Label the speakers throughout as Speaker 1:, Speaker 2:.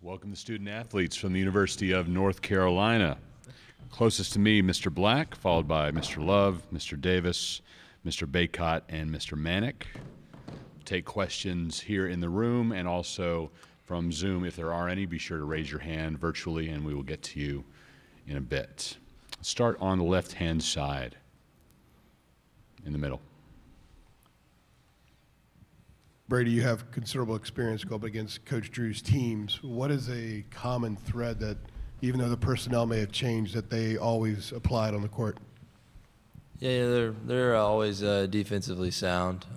Speaker 1: welcome the student athletes from the University of North Carolina. Closest to me, Mr. Black, followed by Mr. Love, Mr. Davis, Mr. Baycott, and Mr. Manick. Take questions here in the room and also from Zoom. If there are any, be sure to raise your hand virtually and we will get to you in a bit. Let's start on the left-hand side, in the middle.
Speaker 2: Brady, you have considerable experience going up against Coach Drew's teams. What is a common thread that, even though the personnel may have changed, that they always applied on the court?
Speaker 3: Yeah, they're always defensively sound.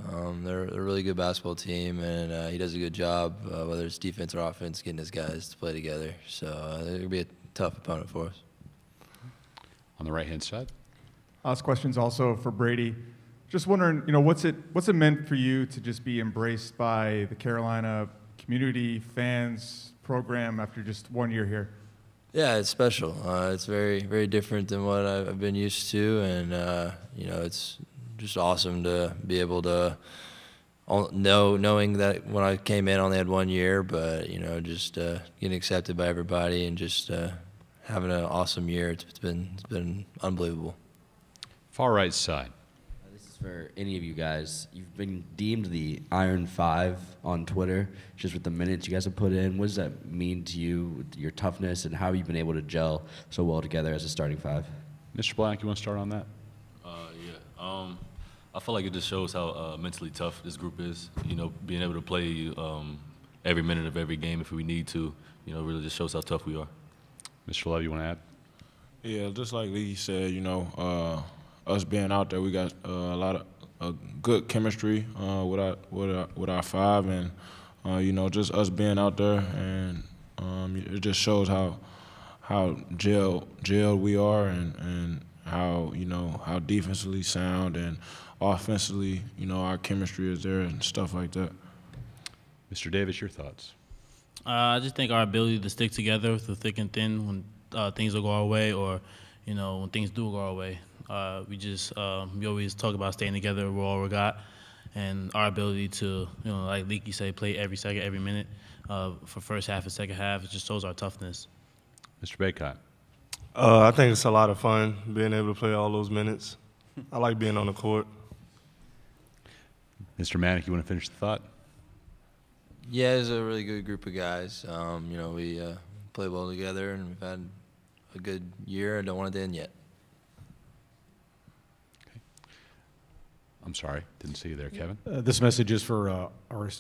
Speaker 3: They're a really good basketball team, and he does a good job, whether it's defense or offense, getting his guys to play together. So it'll be a tough opponent for us.
Speaker 1: On the right-hand side.
Speaker 4: I'll ask questions also for Brady. Just wondering, what's it meant for you to just be embraced by the Carolina community, fans, program after just 1 year here?
Speaker 3: Yeah, it's special. It's very, very different than what I've been used to, and it's just awesome to be able to knowing that when I came in, I only had 1 year, but just getting accepted by everybody and just having an awesome year. It's been unbelievable.
Speaker 1: Far right side.
Speaker 5: For any of you guys, you've been deemed the Iron Five on Twitter, just with the minutes you guys have put in. What does that mean to you, your toughness, and how have you been able to gel so well together as a starting five?
Speaker 1: Mr. Black, you want to start on that?
Speaker 6: I feel like it just shows how mentally tough this group is. Being able to play every minute of every game if we need to, really just shows how tough we are.
Speaker 1: Mr. Love, you want to add?
Speaker 7: Yeah, just like Lee said, us being out there, we got a lot of good chemistry with our five, and just us being out there, and it just shows how gelled we are, and how how defensively sound and offensively our chemistry is there and stuff like that.
Speaker 1: Mr. Davis, your thoughts?
Speaker 8: I just think our ability to stick together through thick and thin when things will go our way, or when things do go our way. We always talk about staying together. We're all we got, and our ability to, like Leaky said, play every second, every minute for first half and second half. It just shows our toughness.
Speaker 1: Mr. Baycott.
Speaker 9: I think it's a lot of fun being able to play all those minutes. I like being on the court.
Speaker 1: Mr. Manick, you want to finish the thought?
Speaker 3: Yeah, it's a really good group of guys. We play well together, and we've had a good year. I don't want it to end yet.
Speaker 1: I'm sorry, didn't see you there, Kevin.
Speaker 10: This message is for,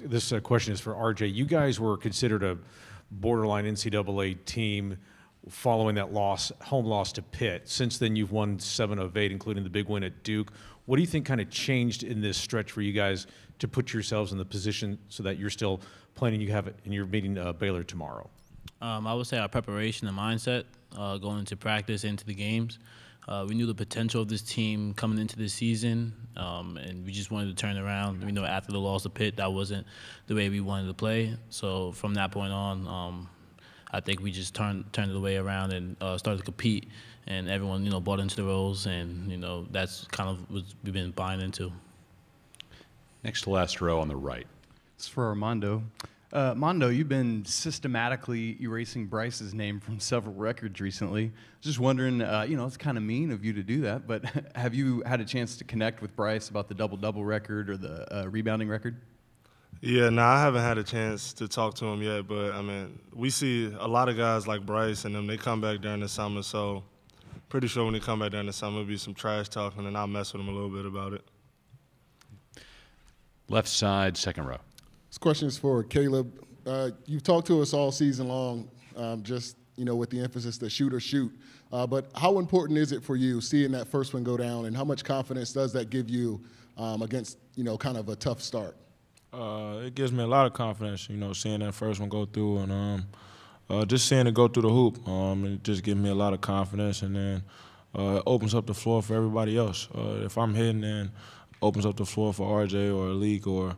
Speaker 10: this question is for RJ. You guys were considered a borderline NCAA team following that home loss to Pitt. Since then, you've won 7 of 8, including the big win at Duke. What do you think kind of changed in this stretch for you guys to put yourselves in the position so that you're still playing and you're meeting Baylor tomorrow?
Speaker 8: I would say our preparation and mindset going into practice, into the games. We knew the potential of this team coming into this season, and we just wanted to turn around. We know after the loss of Pitt, that wasn't the way we wanted to play. So from that point on, I think we just turned it the way around and started to compete, and everyone bought into the roles, and that's kind of what we've been buying into.
Speaker 1: Next to last row on the right.
Speaker 11: It's for Armando. Mondo, you've been systematically erasing Bryce's name from several records recently. Just wondering, it's kind of mean of you to do that, but have you had a chance to connect with Bryce about the double-double record or the rebounding record?
Speaker 9: Yeah, no, I haven't had a chance to talk to him yet, but, we see a lot of guys like Bryce and them, they come back during the summer, so pretty sure when they come back during the summer, it'll be some trash talking, and I'll mess with them a little bit about it.
Speaker 1: Left side, second row.
Speaker 12: This question is for Caleb. You've talked to us all season long, with the emphasis that shoot or shoot. But how important is it for you seeing that first one go down, and how much confidence does that give you against, kind of a tough start?
Speaker 7: It gives me a lot of confidence, seeing that first one go through, and just seeing it go through the hoop. It just gives me a lot of confidence, and then it opens up the floor for everybody else. If I'm hitting, then opens up the floor for RJ or Leak or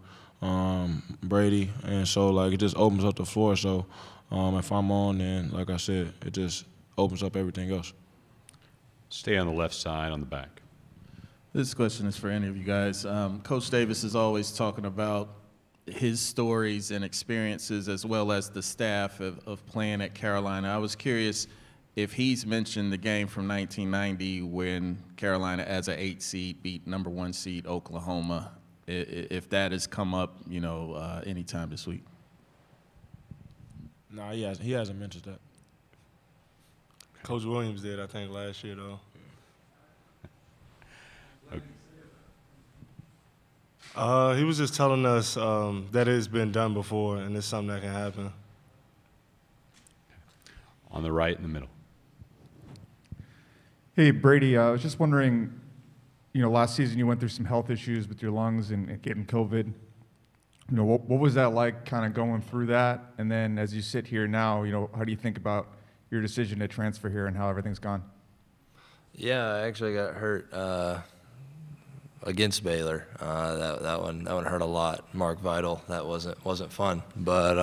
Speaker 7: Brady, and so it just opens up the floor. So if I'm on, then like I said, it just opens up everything else.
Speaker 1: Stay on the left side, on the back.
Speaker 13: This question is for any of you guys. Coach Davis is always talking about his stories and experiences as well as the staff of playing at Carolina. I was curious if he's mentioned the game from 1990 when Carolina, as an 8 seed, beat number 1 seed Oklahoma, if that has come up, anytime this week.
Speaker 7: No, he hasn't mentioned that.
Speaker 9: Coach Williams did, I think, last year, though. He was just telling us that it's been done before and it's something that can happen.
Speaker 1: On the right in the middle.
Speaker 4: Hey, Brady, I was just wondering, last season you went through some health issues with your lungs and getting COVID. What was that like kind of going through that? And then as you sit here now, how do you think about your decision to transfer here and how everything's gone?
Speaker 3: Yeah, I actually got hurt against Baylor. That one hurt a lot. Mark Vital, that wasn't fun. But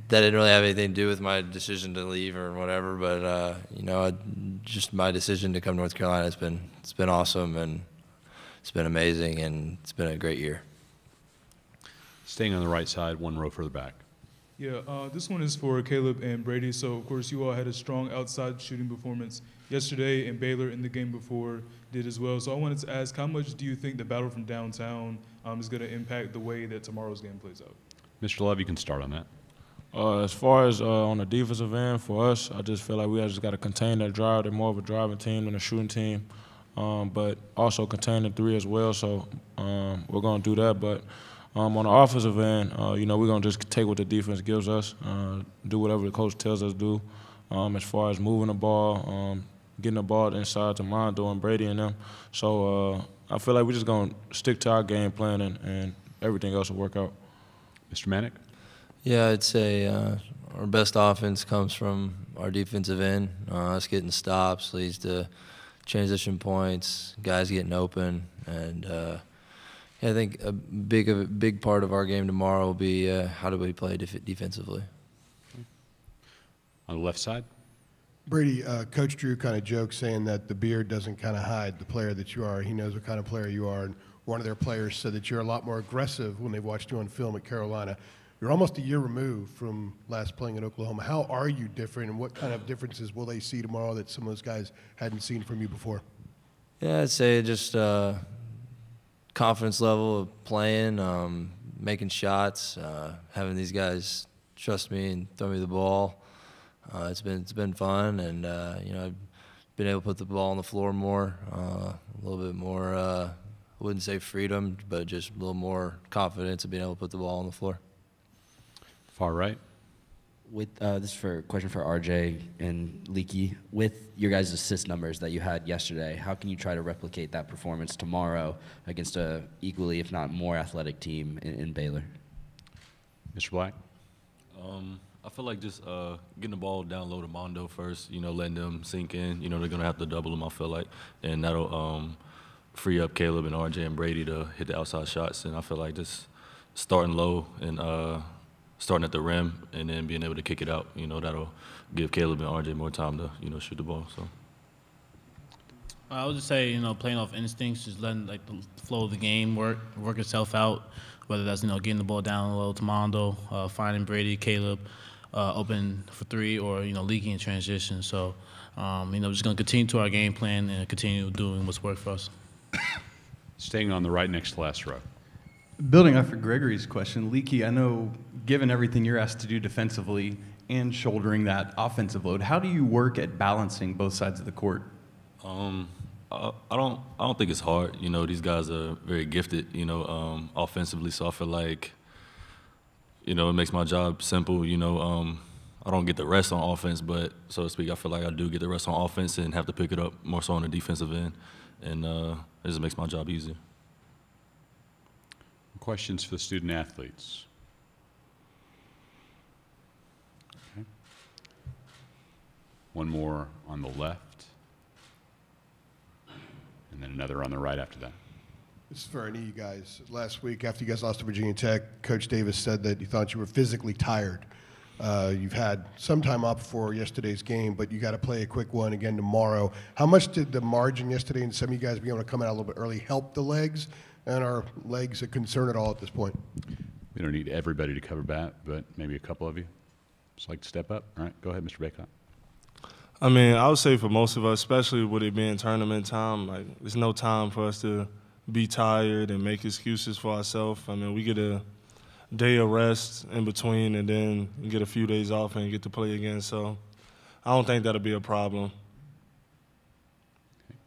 Speaker 3: that didn't really have anything to do with my decision to leave or whatever. But just my decision to come to North Carolina, it's been awesome and it's been amazing and it's been a great year.
Speaker 1: Staying on the right side, one row further back.
Speaker 14: Yeah, this one is for Caleb and Brady. So, of course, you all had a strong outside shooting performance yesterday, and Baylor in the game before did as well. So I wanted to ask, how much do you think the battle from downtown is going to impact the way that tomorrow's game plays out?
Speaker 1: Mr. Love, you can start on that.
Speaker 7: As far as on the defensive end, for us, I just feel like we just got to contain that drive. They're more of a driving team than a shooting team, but also contain the 3 as well. So we're going to do that. But on the offensive end, we're going to just take what the defense gives us, do whatever the coach tells us to do. As far as moving the ball, getting the ball inside to Mondo and Brady and them. So I feel like we're just going to stick to our game plan and everything else will work out.
Speaker 1: Mr. Manick?
Speaker 3: Yeah, I'd say our best offense comes from our defensive end. Us getting stops leads to transition points, guys getting open, and I think a big part of our game tomorrow will be how do we play defensively.
Speaker 1: On the left side?
Speaker 2: Brady, Coach Drew kind of jokes saying that the beard doesn't kind of hide the player that you are. He knows what kind of player you are. And one of their players said that you're a lot more aggressive when they watched you on film at Carolina. You're almost a year removed from last playing at Oklahoma. How are you different, and what kind of differences will they see tomorrow that some of those guys hadn't seen from you before?
Speaker 3: Yeah, I'd say just confidence level of playing, making shots, having these guys trust me and throw me the ball. It's been fun, and I've been able to put the ball on the floor more, a little bit more. I wouldn't say freedom, but just a little more confidence of being able to put the ball on the floor.
Speaker 1: Far right.
Speaker 5: With this is a question for RJ and Leaky. With your guys' assist numbers that you had yesterday, how can you try to replicate that performance tomorrow against a equally, if not more, athletic team in Baylor?
Speaker 1: Mr. Black?
Speaker 6: I feel like just getting the ball down low to Mondo first, letting them sink in. They're going to have to double them, I feel like. And that'll free up Caleb and RJ and Brady to hit the outside shots. And I feel like just starting low and starting at the rim and then being able to kick it out, that'll give Caleb and RJ more time to, shoot the ball. So
Speaker 8: I would just say, playing off instincts, just letting the flow of the game work itself out, whether that's, getting the ball down low to Mondo, finding Brady, Caleb, open for 3 or, leaking in transition. So, just going to continue to our game plan and continue doing what's worked for us.
Speaker 1: Staying on the right next to last row.
Speaker 11: Building off of Gregory's question, Leaky, I know given everything you're asked to do defensively and shouldering that offensive load, how do you work at balancing both sides of the court?
Speaker 6: I don't think it's hard. These guys are very gifted, offensively. So I feel like, it makes my job simple. I don't get the rest on offense, but so to speak, I feel like I do get the rest on offense and have to pick it up more so on the defensive end, and it just makes my job easier.
Speaker 1: Questions for the student athletes? Okay. One more on the left, and then another on the right after that.
Speaker 2: This is for any of you guys. Last week, after you guys lost to Virginia Tech, Coach Davis said that he thought you were physically tired. You've had some time off before yesterday's game, but you got to play a quick one again tomorrow. How much did the margin yesterday and some of you guys being able to come out a little bit early help the legs? And are legs a concern at all at this point?
Speaker 1: We don't need everybody to cover bat, but maybe a couple of you just like to step up. All right, go ahead, Mr. Baycott.
Speaker 9: I mean, I would say for most of us, especially with it being tournament time, like there's no time for us to be tired and make excuses for ourselves. I mean, we get a day of rest in between and then get a few days off and get to play again. So I don't think that'll be a problem.
Speaker 1: Okay.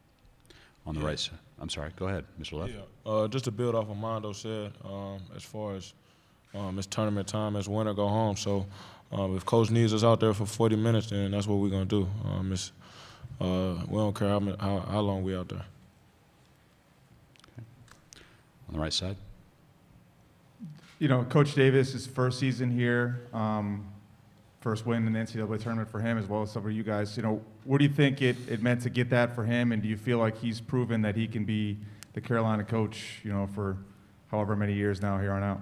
Speaker 1: On the right side. I'm sorry, go ahead, Mr. Love.
Speaker 7: Yeah, just to build off what Mondo said, as far as it's tournament time, it's win or go home. So if Coach needs us out there for 40 minutes, then that's what we're going to do. We don't care how long we're out there.
Speaker 1: Okay. On the right side.
Speaker 4: You know, Coach Davis, his first season here, first win in the NCAA tournament for him as well as some of you guys. You know, what do you think it meant to get that for him, and do you feel like he's proven that he can be the Carolina coach, you know, for however many years now here on out?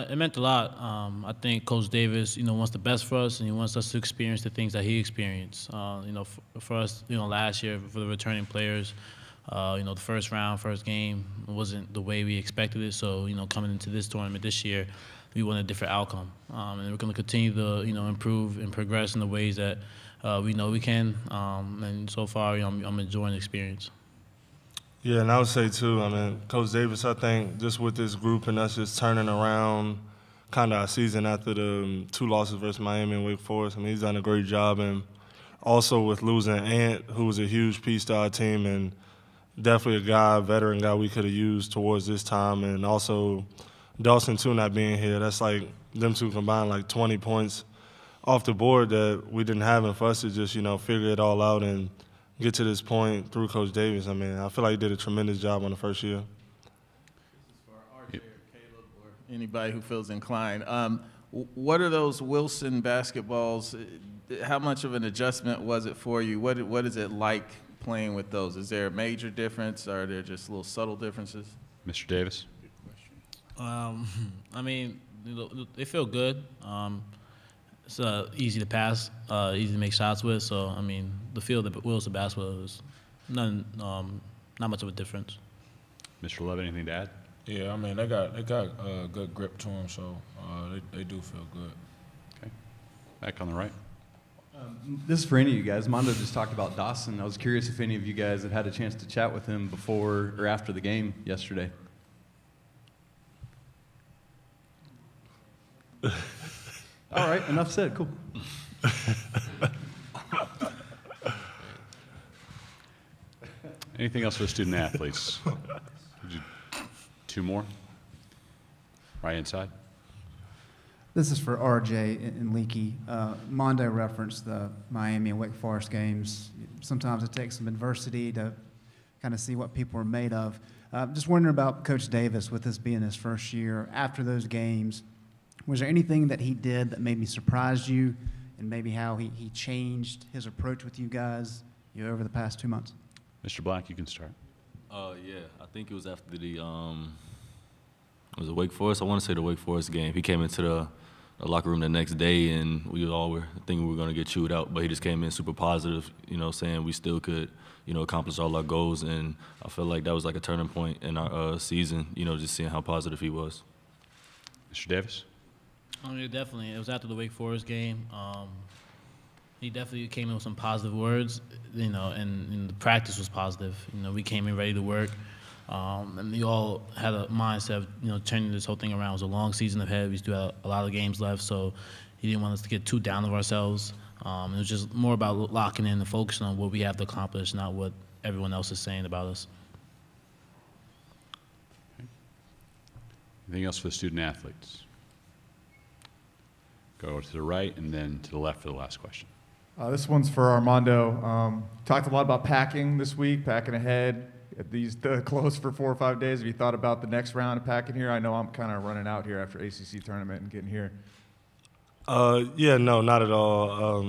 Speaker 8: It meant a lot. I think Coach Davis, you know, wants the best for us, and he wants us to experience the things that he experienced. You know, for us, you know, last year for the returning players, you know, the first round, first game wasn't the way we expected it. So, you know, coming into this tournament this year, we want a different outcome, and we're going to continue to, you know, improve and progress in the ways that we know we can. And so far, you know, I'm enjoying the experience.
Speaker 9: Yeah, and I would say too, I mean, Coach Davis, I think just with this group and us just turning around kind of our season after the 2 losses versus Miami and Wake Forest, I mean, he's done a great job. And also with losing Ant, who was a huge piece to our team and definitely a guy, veteran guy we could have used towards this time. And also Dawson, too, not being here. That's like them two combined like 20 points off the board that we didn't have. And for us to just, you know, figure it all out and get to this point through Coach Davis, I mean, I feel like he did a tremendous job on the first year.
Speaker 13: For RJ or Caleb or anybody who feels inclined, what are those Wilson basketballs? How much of an adjustment was it for you? What is it like playing with those? Is there a major difference, or are there just little subtle differences?
Speaker 1: Mr. Davis.
Speaker 8: I mean, they feel good. It's easy to pass, easy to make shots with. So, I mean, the feel of the wheels of basketball is not much of a difference.
Speaker 1: Mr. Love, anything to add?
Speaker 7: Yeah, I mean, they got a good grip to them, so they do feel good.
Speaker 1: Okay. Back on the right.
Speaker 11: This is for any of you guys. Mondo just talked about Dawson. I was curious if any of you guys have had a chance to chat with him before or after the game yesterday. All right, enough said. Cool.
Speaker 1: Anything else for the student athletes? 2 more? Right inside.
Speaker 15: This is for RJ and Leaky. Mondo referenced the Miami and Wake Forest games. Sometimes it takes some adversity to kind of see what people are made of. Just wondering about Coach Davis, with this being his first year. After those games, was there anything that he did that maybe surprised you, and maybe how he changed his approach with you guys, you know, over the past 2 months?
Speaker 1: Mr. Black, you can start.
Speaker 6: Yeah, I think it was after the was it Wake Forest? I want to say the Wake Forest game. He came into the locker room the next day, and we all were thinking we were going to get chewed out, but he just came in super positive, you know, saying we still could, you know, accomplish all our goals. And I feel like that was like a turning point in our season, you know, just seeing how positive he was.
Speaker 1: Mr. Davis?
Speaker 8: I mean, definitely. It was after the Wake Forest game. He definitely came in with some positive words, you know, and the practice was positive. You know, we came in ready to work, and we all had a mindset of, you know, turning this whole thing around. It was a long season ahead. We still had a lot of games left, so he didn't want us to get too down of ourselves. It was just more about locking in and focusing on what we have to accomplish, not what everyone else is saying about us.
Speaker 1: Okay. Anything else for the student athletes? Go to the right and then to the left for the last question.
Speaker 4: This one's for Armando. Talked a lot about packing this week, packing ahead. These closed for 4 or 5 days. Have you thought about the next round of packing here? I know I'm kind of running out here after ACC tournament and getting here.
Speaker 9: Yeah, no, not at all.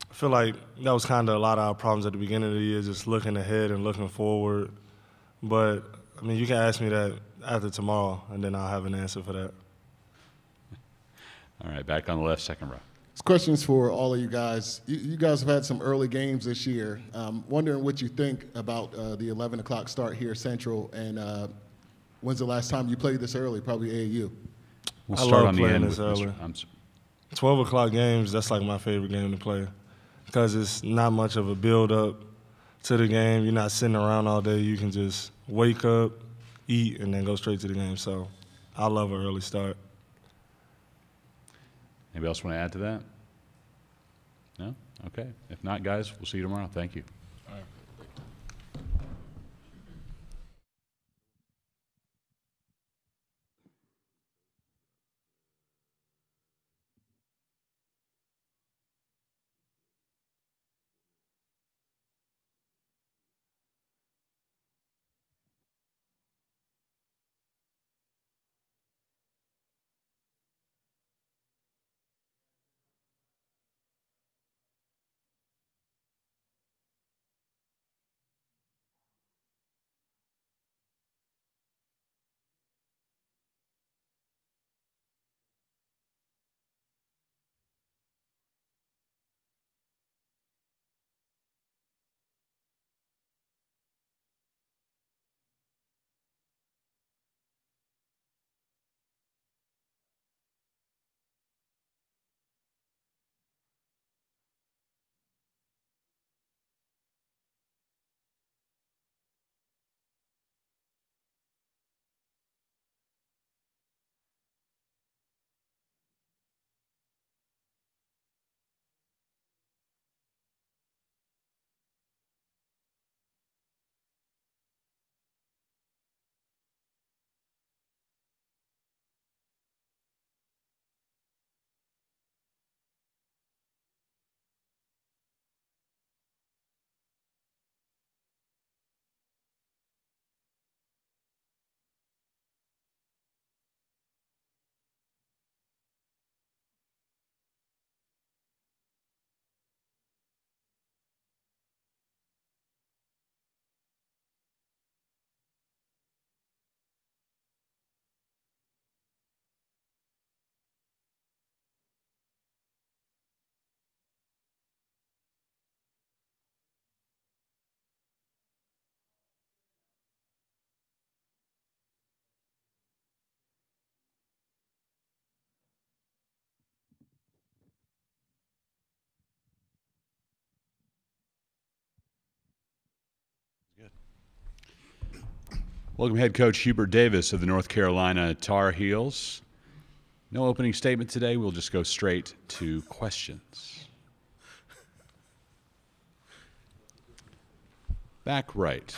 Speaker 9: I feel like that was kind of a lot of our problems at the beginning of the year, just looking ahead and looking forward. But, I mean, you can ask me that after tomorrow, and then I'll have an answer for that.
Speaker 1: All right, back on the left, second row.
Speaker 12: This question is for all of you guys. You guys have had some early games this year. Wondering what you think about the 11 o'clock start here Central, and when's the last time you played this early? Probably AAU.
Speaker 1: We'll
Speaker 9: I
Speaker 1: start
Speaker 9: love
Speaker 1: on the
Speaker 9: playing
Speaker 1: end
Speaker 9: this
Speaker 1: with
Speaker 9: early.
Speaker 1: 12
Speaker 9: o'clock games, that's like my favorite game to play because it's not much of a build-up to the game. You're not sitting around all day. You can just wake up, eat, and then go straight to the game. So I love an early start.
Speaker 1: Anybody else want to add to that? No? Okay. If not, guys, we'll see you tomorrow. Thank you. Welcome head coach Hubert Davis of the North Carolina Tar Heels. No opening statement today. We'll just go straight to questions. Back right.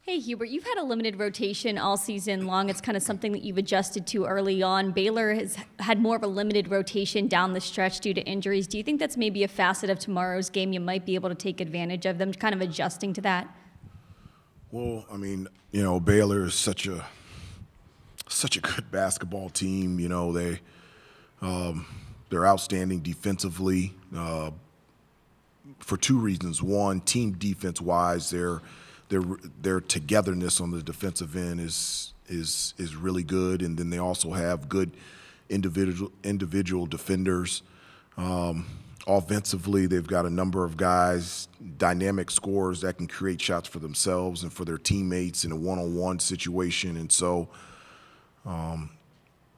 Speaker 16: Hey, Hubert, you've had a limited rotation all season long. It's kind of something that you've adjusted to early on. Baylor has had more of a limited rotation down the stretch due to injuries. Do you think that's maybe a facet of tomorrow's game you might be able to take advantage of, them kind of adjusting to that?
Speaker 17: Well, I mean, you know, Baylor is such a good basketball team. You know, they're outstanding defensively for two reasons. One, team defense-wise, their togetherness on the defensive end is really good, and then they also have good individual defenders. Offensively, they've got a number of guys, dynamic scorers that can create shots for themselves and for their teammates in a one-on-one situation. And so,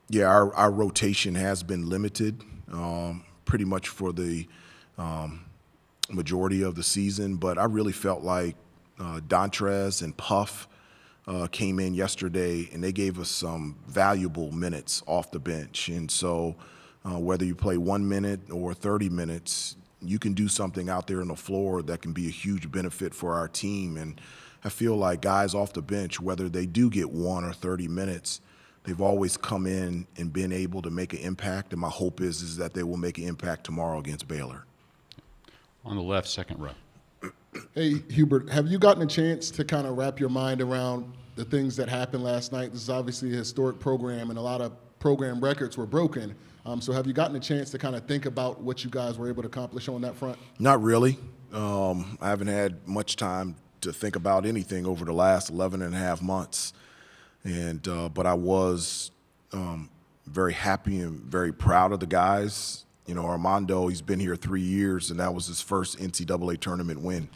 Speaker 17: yeah, our rotation has been limited pretty much for the majority of the season. But I really felt like Dontrez and Puff came in yesterday, and they gave us some valuable minutes off the bench. And so whether you play 1 minute or 30 minutes, you can do something out there on the floor that can be a huge benefit for our team. And I feel like guys off the bench, whether they do get 1 or 30 minutes, they've always come in and been able to make an impact. And my hope is that they will make an impact tomorrow against Baylor.
Speaker 1: On the left, second row.
Speaker 12: Hey, Hubert, have you gotten a chance to kind of wrap your mind around the things that happened last night? This is obviously a historic program, and a lot of program records were broken. So have you gotten a chance to kind of think about what you guys were able to accomplish on that front?
Speaker 17: Not really. I haven't had much time to think about anything over the last 11 and a half months. And but I was very happy and very proud of the guys. You know, Armando, he's been here 3 years, and that was his first NCAA tournament win.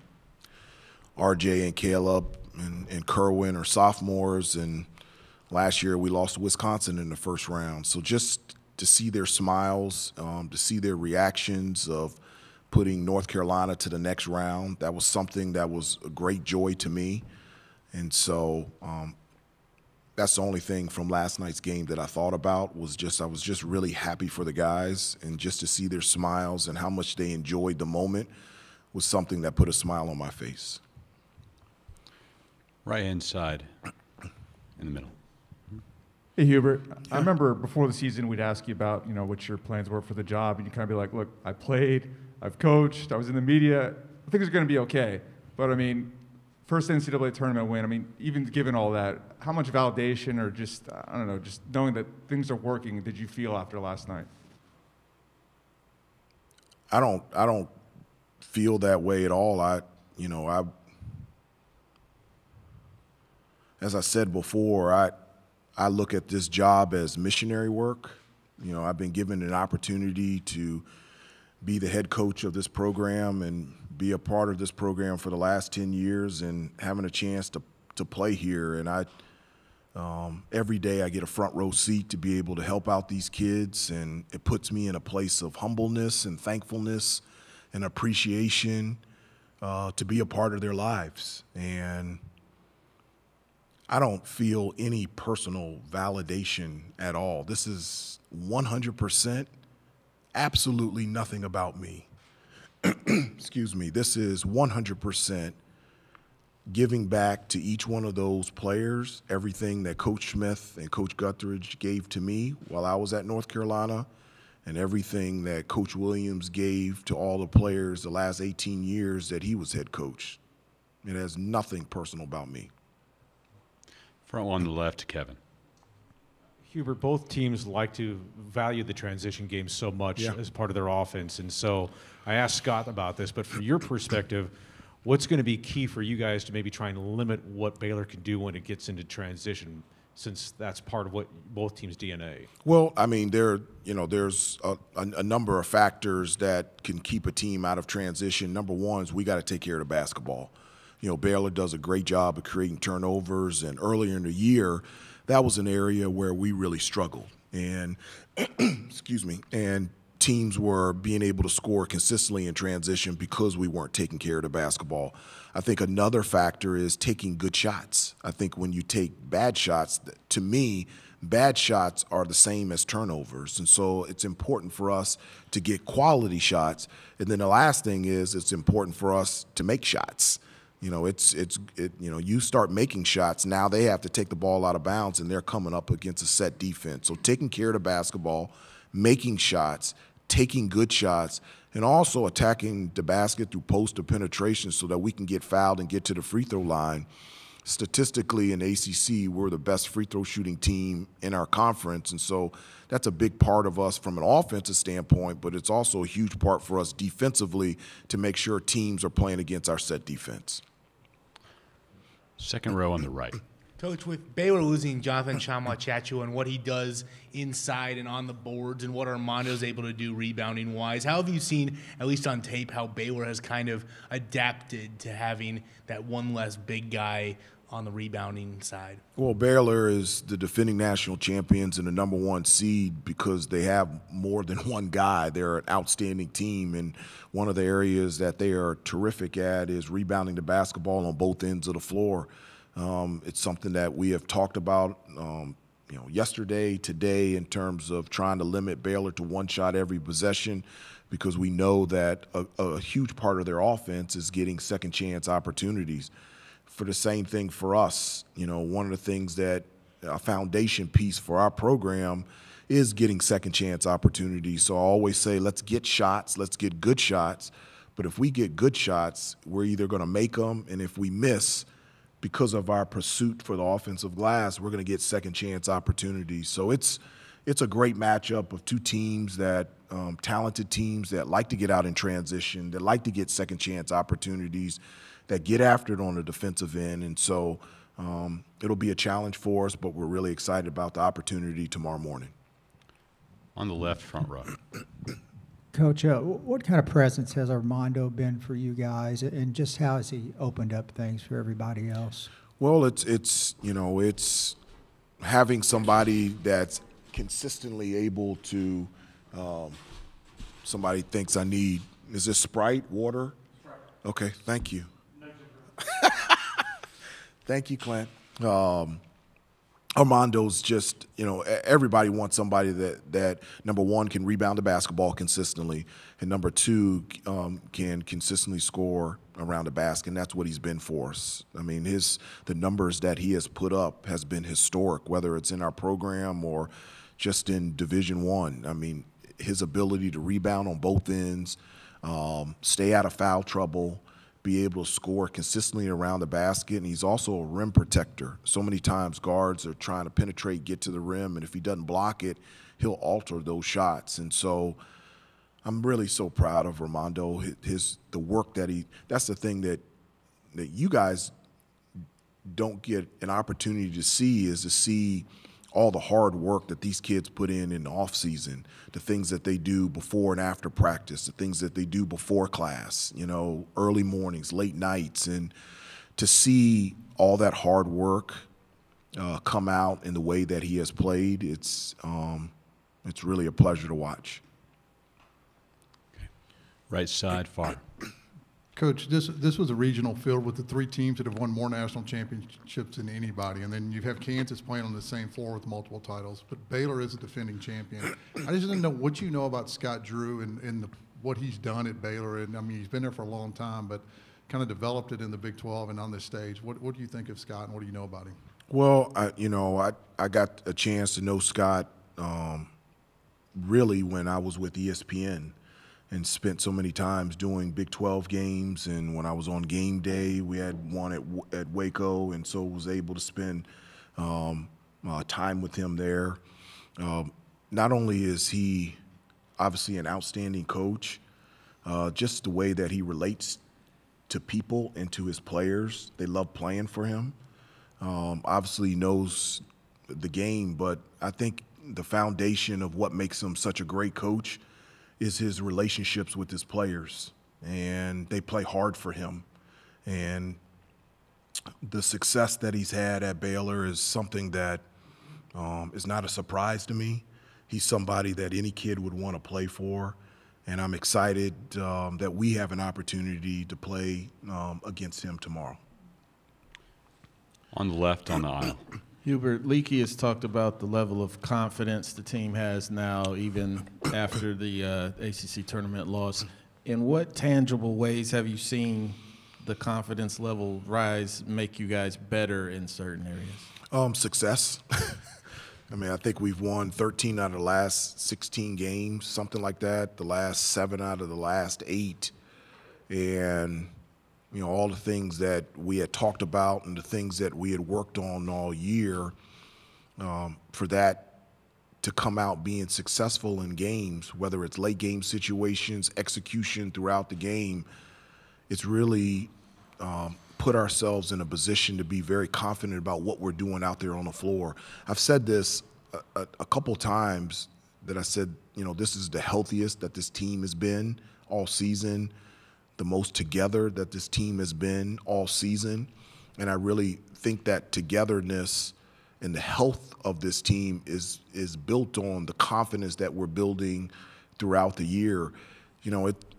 Speaker 17: RJ and Caleb and Kerwin are sophomores, and last year we lost to Wisconsin in the first round. So just to see their smiles, to see their reactions of putting North Carolina to the next round, that was something that was a great joy to me. And so that's the only thing from last night's game that I thought about was just I was just really happy for the guys, and just to see their smiles and how much they enjoyed the moment was something that put a smile on my face.
Speaker 1: Right-hand side, in the middle.
Speaker 4: Hey, Hubert, I remember before the season we'd ask you about, you know, what your plans were for the job, and you kind of be like, look, I played, I've coached, I was in the media, I think it's going to be okay. But, I mean, first NCAA tournament win, I mean, even given all that, how much validation or just, I don't know, just knowing that things are working did you feel after last night?
Speaker 17: I don't feel that way at all. As I said before, I look at this job as missionary work. You know, I've been given an opportunity to be the head coach of this program and be a part of this program for the last 10 years, and having a chance to play here. And every day I get a front row seat to be able to help out these kids, and it puts me in a place of humbleness and thankfulness and appreciation to be a part of their lives. And I don't feel any personal validation at all. This is 100% absolutely nothing about me. Excuse me. This is 100% giving back to each one of those players everything that Coach Smith and Coach Guthridge gave to me while I was at North Carolina, and everything that Coach Williams gave to all the players the last 18 years that he was head coach. It has nothing personal about me.
Speaker 1: Front one to the left, Kevin.
Speaker 10: Hubert, both teams like to value the transition game so much as part of their offense. And so I asked Scott about this, but from your perspective, what's going to be key for you guys to maybe try and limit what Baylor can do when it gets into transition, since that's part of what both teams' DNA?
Speaker 17: Well, I mean, there's a number of factors that can keep a team out of transition. Number one is we got to take care of the basketball. You know, Baylor does a great job of creating turnovers, and earlier in the year, that was an area where we really struggled. And, excuse me, and teams were being able to score consistently in transition because we weren't taking care of the basketball. I think another factor is taking good shots. I think when you take bad shots, to me, bad shots are the same as turnovers. And so it's important for us to get quality shots. And then the last thing is it's important for us to make shots. You know, you start making shots, now they have to take the ball out of bounds, and they're coming up against a set defense. So taking care of the basketball, making shots, taking good shots, and also attacking the basket through post or penetration so that we can get fouled and get to the free throw line. Statistically, in ACC, we're the best free throw shooting team in our conference, and so that's a big part of us from an offensive standpoint, but it's also a huge part for us defensively to make sure teams are playing against our set defense.
Speaker 1: Second row on the right.
Speaker 18: Coach, with Baylor losing Jonathan Tchamwa-Tchatchoua and what he does inside and on the boards and what Armando's able to do rebounding-wise, how have you seen, at least on tape, how Baylor has kind of adapted to having that one less big guy on the rebounding side?
Speaker 17: Well, Baylor is the defending national champions and the #1 seed because they have more than one guy. They're an outstanding team, and one of the areas that they are terrific at is rebounding the basketball on both ends of the floor. It's something that we have talked about yesterday, today, in terms of trying to limit Baylor to one shot every possession, because we know that a huge part of their offense is getting second chance opportunities. For the same thing for us, one of the things that a foundation piece for our program is getting second chance opportunities. So I always say, let's get shots, let's get good shots. But if we get good shots, we're either going to make them, and if we miss, because of our pursuit for the offensive glass, we're going to get second chance opportunities. So it's a great matchup of two teams that talented teams that like to get out in transition, that like to get second chance opportunities, that get after it on the defensive end. And so it'll be a challenge for us, but we're really excited about the opportunity tomorrow morning.
Speaker 1: On the left front row.
Speaker 19: Coach, what kind of presence has Armando been for you guys, and just how has he opened up things for everybody else?
Speaker 17: Well, it's having somebody that's consistently able to. Somebody thinks I need. Is this Sprite, water? Sprite. Okay, thank you. Thank you, Clint. Armando's just, everybody wants somebody that number one, can rebound the basketball consistently, and number two, can consistently score around the basket, and that's what he's been for us. I mean, the numbers that he has put up has been historic, whether it's in our program or just in Division I. I mean, his ability to rebound on both ends, stay out of foul trouble, be able to score consistently around the basket, and he's also a rim protector. So many times guards are trying to penetrate, get to the rim, and if he doesn't block it, he'll alter those shots. And so I'm really so proud of Armando, the work that's the thing that you guys don't get an opportunity to see, is to see all the hard work that these kids put in the off season, the things that they do before and after practice, the things that they do before class, early mornings, late nights, and to see all that hard work come out in the way that he has played, it's really a pleasure to watch.
Speaker 1: Right side, far.
Speaker 20: Coach, this was a regional field with the three teams that have won more national championships than anybody, and then you have Kansas playing on the same floor with multiple titles, but Baylor is a defending champion. I just didn't know what you know about Scott Drew and what he's done at Baylor, and I mean, he's been there for a long time, but kind of developed it in the Big 12 and on this stage. What do you think of Scott, and what do you know about him?
Speaker 17: Well, I got a chance to know Scott really when I was with ESPN. And spent so many times doing Big 12 games, and when I was on game day, we had one at Waco, and so was able to spend time with him there. Not only is he obviously an outstanding coach, just the way that he relates to people and to his players. They love playing for him. Obviously he knows the game, but I think the foundation of what makes him such a great coach is his relationships with his players, and they play hard for him. And the success that he's had at Baylor is something that is not a surprise to me. He's somebody that any kid would want to play for, and I'm excited that we have an opportunity to play against him tomorrow.
Speaker 1: On the left, on the aisle.
Speaker 13: Hubert, Leakey has talked about the level of confidence the team has now, even after the ACC tournament loss. In what tangible ways have you seen the confidence level rise, make you guys better in certain areas?
Speaker 17: Success. I mean, I think we've won 13 out of the last 16 games, something like that, the last 7 out of the last 8. And all the things that we had talked about and the things that we had worked on all year, for that to come out being successful in games, whether it's late game situations, execution throughout the game, it's really put ourselves in a position to be very confident about what we're doing out there on the floor. I've said this a couple times, that I said, this is the healthiest that this team has been all season, the most together that this team has been all season. And I really think that togetherness and the health of this team is built on the confidence that we're building throughout the year.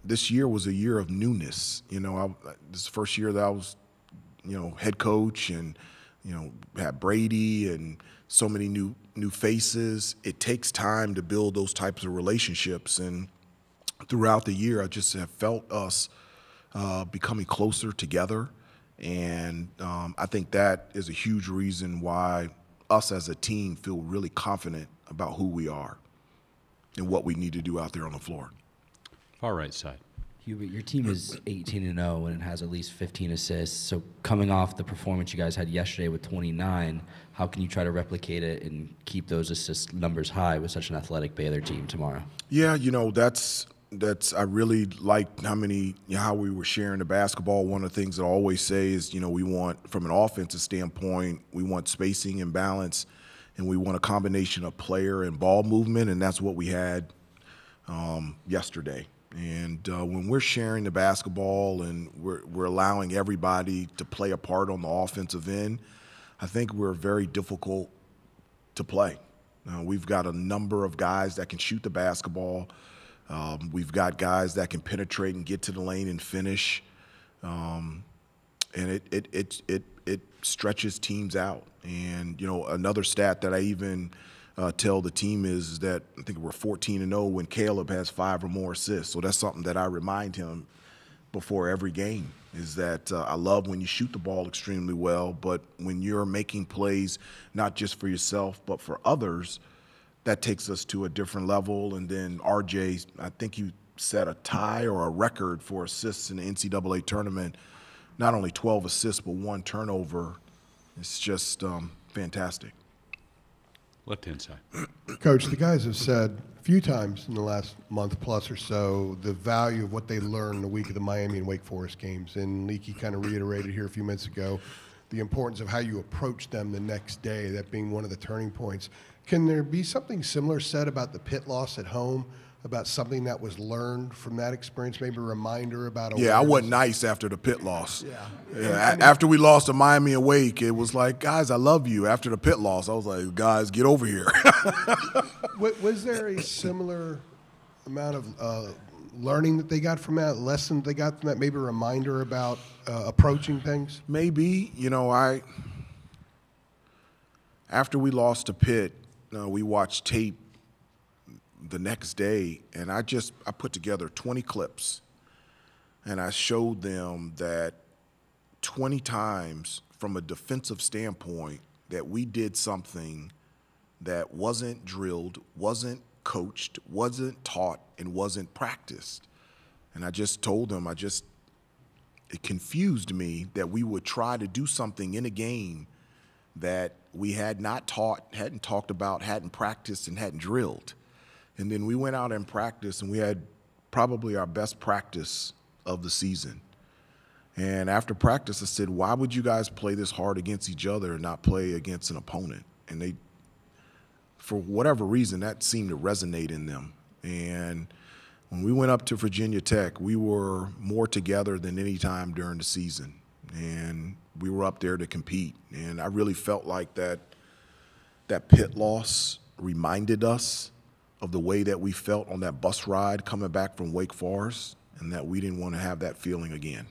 Speaker 17: This year was a year of newness. This is the first year that I was, head coach, and, had Brady and so many new faces. It takes time to build those types of relationships. And throughout the year, I just have felt us becoming closer together, and I think that is a huge reason why us as a team feel really confident about who we are and what we need to do out there on the floor.
Speaker 1: Far right side.
Speaker 5: Hubert, your team is 18-0 and it has at least 15 assists. So coming off the performance you guys had yesterday with 29, how can you try to replicate it and keep those assist numbers high with such an athletic Baylor team tomorrow?
Speaker 17: Yeah, I really liked how we were sharing the basketball. One of the things that I always say is, we want, from an offensive standpoint, we want spacing and balance and we want a combination of player and ball movement, and that's what we had yesterday. And when we're sharing the basketball and we're allowing everybody to play a part on the offensive end, I think we're very difficult to play. We've got a number of guys that can shoot the basketball. We've got guys that can penetrate and get to the lane and finish. And it stretches teams out. And, you know, another stat that I even tell the team is that I think we're 14-0 when Caleb has 5 or more assists. So that's something that I remind him before every game, is that I love when you shoot the ball extremely well, but when you're making plays not just for yourself but for others, that takes us to a different level. And then RJ, I think you set a tie or a record for assists in the NCAA tournament. Not only 12 assists, but 1 turnover. It's just fantastic.
Speaker 1: Left-hand side.
Speaker 2: Coach, the guys have said a few times in the last month plus or so the value of what they learned in the week of the Miami and Wake Forest games. And Leaky kind of reiterated here a few minutes ago the importance of how you approach them the next day, that being one of the turning points. Can there be something similar said about the Pitt loss at home, about something that was learned from that experience, maybe a reminder about awareness?
Speaker 17: Yeah, I wasn't nice after the Pitt loss. Yeah. After we lost to Miami and Wake, it was like, guys, I love you. After the Pitt loss, I was like, guys, get over here.
Speaker 2: Was there a similar amount of learning that they got from that, lesson they got from that, maybe a reminder about approaching things?
Speaker 17: Maybe. You know, after we lost to Pitt, we watched tape the next day, and I put together 20 clips, and I showed them that 20 times from a defensive standpoint that we did something that wasn't drilled, wasn't coached, wasn't taught, and wasn't practiced. And I just told them, it confused me that we would try to do something in a game that we had not taught, hadn't talked about, hadn't practiced, and hadn't drilled. And then we went out and practiced, and we had probably our best practice of the season. And after practice, I said, why would you guys play this hard against each other and not play against an opponent? And they, for whatever reason, that seemed to resonate in them. And when we went up to Virginia Tech, we were more together than any time during the season. And we were up there to compete. And I really felt like that Pitt loss reminded us of the way that we felt on that bus ride coming back from Wake Forest, and that we didn't want to have that feeling again.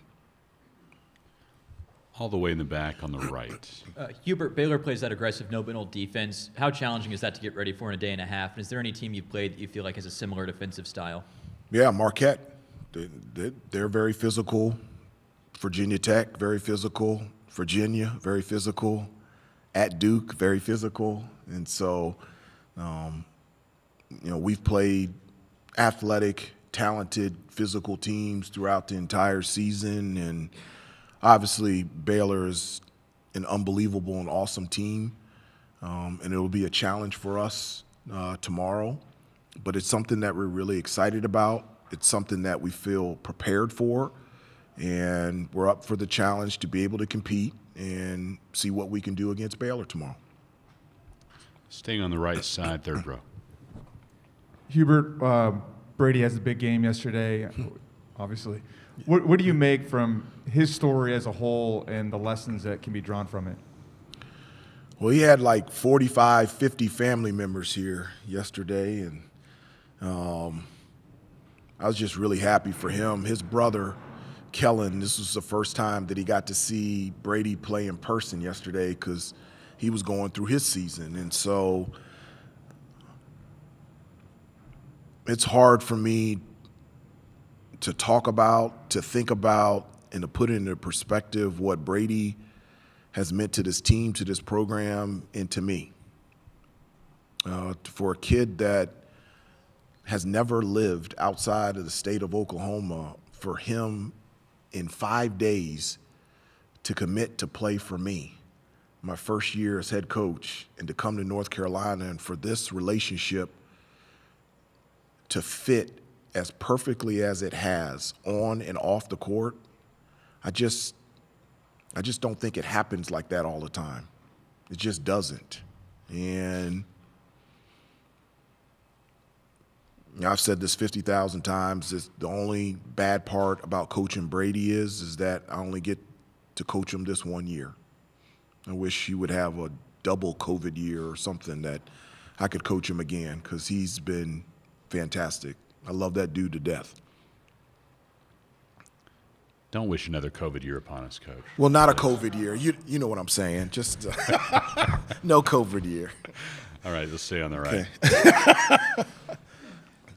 Speaker 1: All the way in the back on the right.
Speaker 21: Hubert, Baylor plays that aggressive no-middle defense. How challenging is that to get ready for in a day and a half? And is there any team you've played that you feel like has a similar defensive style?
Speaker 17: Yeah, Marquette. They're very physical. Virginia Tech, very physical. Virginia, very physical. At Duke, very physical. And so, you know, we've played athletic, talented, physical teams throughout the entire season, and obviously Baylor is an unbelievable and awesome team, and it will be a challenge for us tomorrow, but it's something that we're really excited about. It's something that we feel prepared for, and we're up for the challenge to be able to compete and see what we can do against Baylor tomorrow.
Speaker 1: Staying on the right side, third row.
Speaker 4: Hubert, Brady has a big game yesterday, obviously. What do you make from his story as a whole and the lessons that can be drawn from it?
Speaker 17: Well, he had like 45, 50 family members here yesterday, and I was just really happy for him. His brother, Kellen, this was the first time that he got to see Brady play in person yesterday because he was going through his season. And so it's hard for me to talk about, to think about, and to put into perspective what Brady has meant to this team, to this program, and to me. For a kid that has never lived outside of the state of Oklahoma, for him in 5 days to commit to play for me, my first year as head coach, and to come to North Carolina, and for this relationship to fit as perfectly as it has on and off the court, I just don't think it happens like that all the time. It just doesn't. And I've said this 50,000 times. The only bad part about coaching Brady is that I only get to coach him this 1 year. I wish he would have a double COVID year or something that I could coach him again, because he's been fantastic. I love that dude to death.
Speaker 1: Don't wish another COVID year upon us, Coach.
Speaker 17: Well, not a COVID year. You know what I'm saying. Just no COVID year.
Speaker 1: All right, let's stay on the right.
Speaker 11: Okay.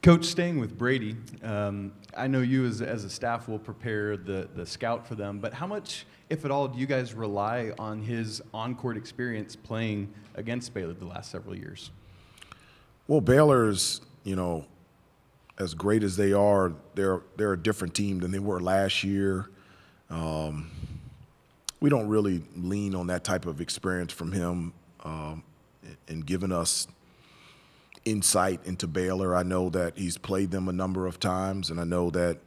Speaker 11: Coach, staying with Brady, I know you as a staff will prepare the scout for them, but how much, if at all, do you guys rely on his on-court experience playing against Baylor the last several years?
Speaker 17: Well, Baylor's, as great as they are, they're a different team than they were last year. We don't really lean on that type of experience from him and giving us insight into Baylor. I know that he's played them a number of times, and I know that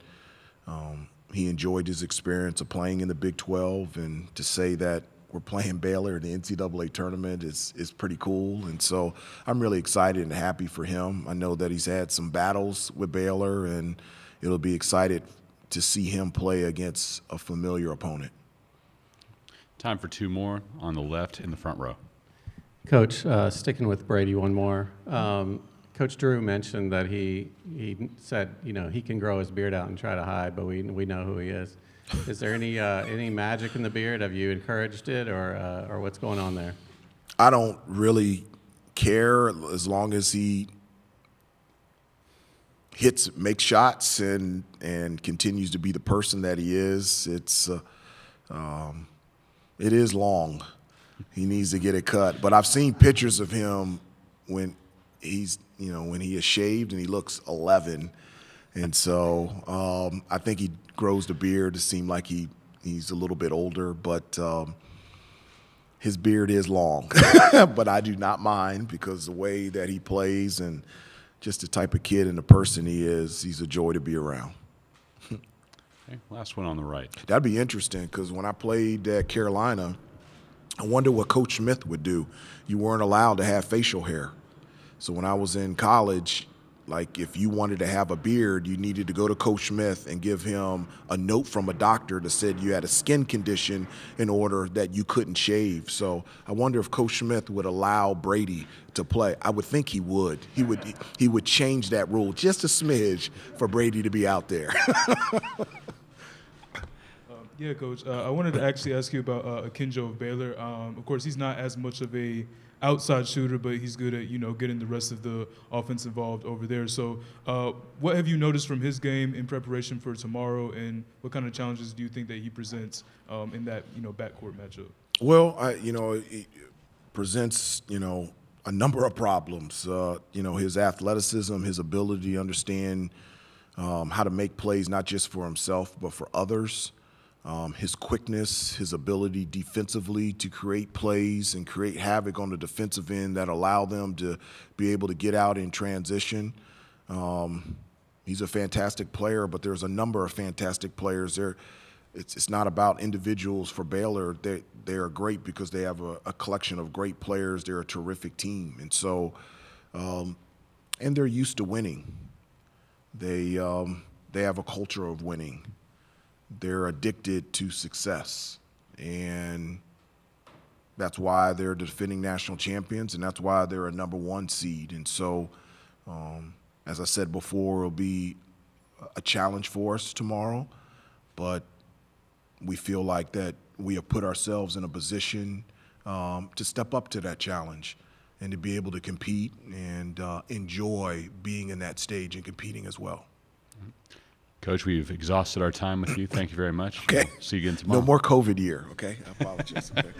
Speaker 17: he enjoyed his experience of playing in the Big 12, and to say that we're playing Baylor in the NCAA tournament is pretty cool. And so I'm really excited and happy for him. I know that he's had some battles with Baylor, and it'll be excited to see him play against a familiar opponent.
Speaker 1: Time for two more on the left in the front row.
Speaker 14: Coach, sticking with Brady one more. Coach Drew mentioned that he said, he can grow his beard out and try to hide, but we know who he is. Is there any magic in the beard? Have you encouraged it, or what's going on there?
Speaker 17: I don't really care as long as he makes shots and continues to be the person that he is. It is long. He needs to get it cut. But I've seen pictures of him when when he is shaved and he looks 11. And so I think he grows the beard to seem like he's a little bit older, but his beard is long. But I do not mind, because the way that he plays and just the type of kid and the person he is, he's a joy to be around.
Speaker 1: Okay, last one on the right.
Speaker 17: That'd be interesting, because when I played at Carolina, I wonder what Coach Smith would do. You weren't allowed to have facial hair. So when I was in college, like, if you wanted to have a beard, you needed to go to Coach Smith and give him a note from a doctor that said you had a skin condition in order that you couldn't shave. So I wonder if Coach Smith would allow Brady to play. I would think he would. He would change that rule just a smidge for Brady to be out there.
Speaker 22: Yeah, Coach. I wanted to actually ask you about Akinjo of Baylor. Of course, he's not as much of a outside shooter, but he's good at getting the rest of the offense involved over there. So, what have you noticed from his game in preparation for tomorrow, and what kind of challenges do you think that he presents in that backcourt matchup?
Speaker 17: Well, he presents a number of problems. His athleticism, his ability to understand how to make plays not just for himself but for others. His quickness, his ability defensively to create plays and create havoc on the defensive end that allow them to be able to get out in transition. He's a fantastic player, but there's a number of fantastic players there. It's not about individuals for Baylor. They are great because they have a collection of great players. They're a terrific team. And so, and they're used to winning. They have a culture of winning. They're addicted to success, and that's why they're defending national champions, and that's why they're a #1 seed. And so, as I said before, it'll be a challenge for us tomorrow, but we feel like that we have put ourselves in a position to step up to that challenge and to be able to compete and enjoy being in that stage and competing as well.
Speaker 1: Coach, we've exhausted our time with you. Thank you very much.
Speaker 17: Okay.
Speaker 1: See you again tomorrow.
Speaker 17: No more COVID year, okay? I apologize. Okay.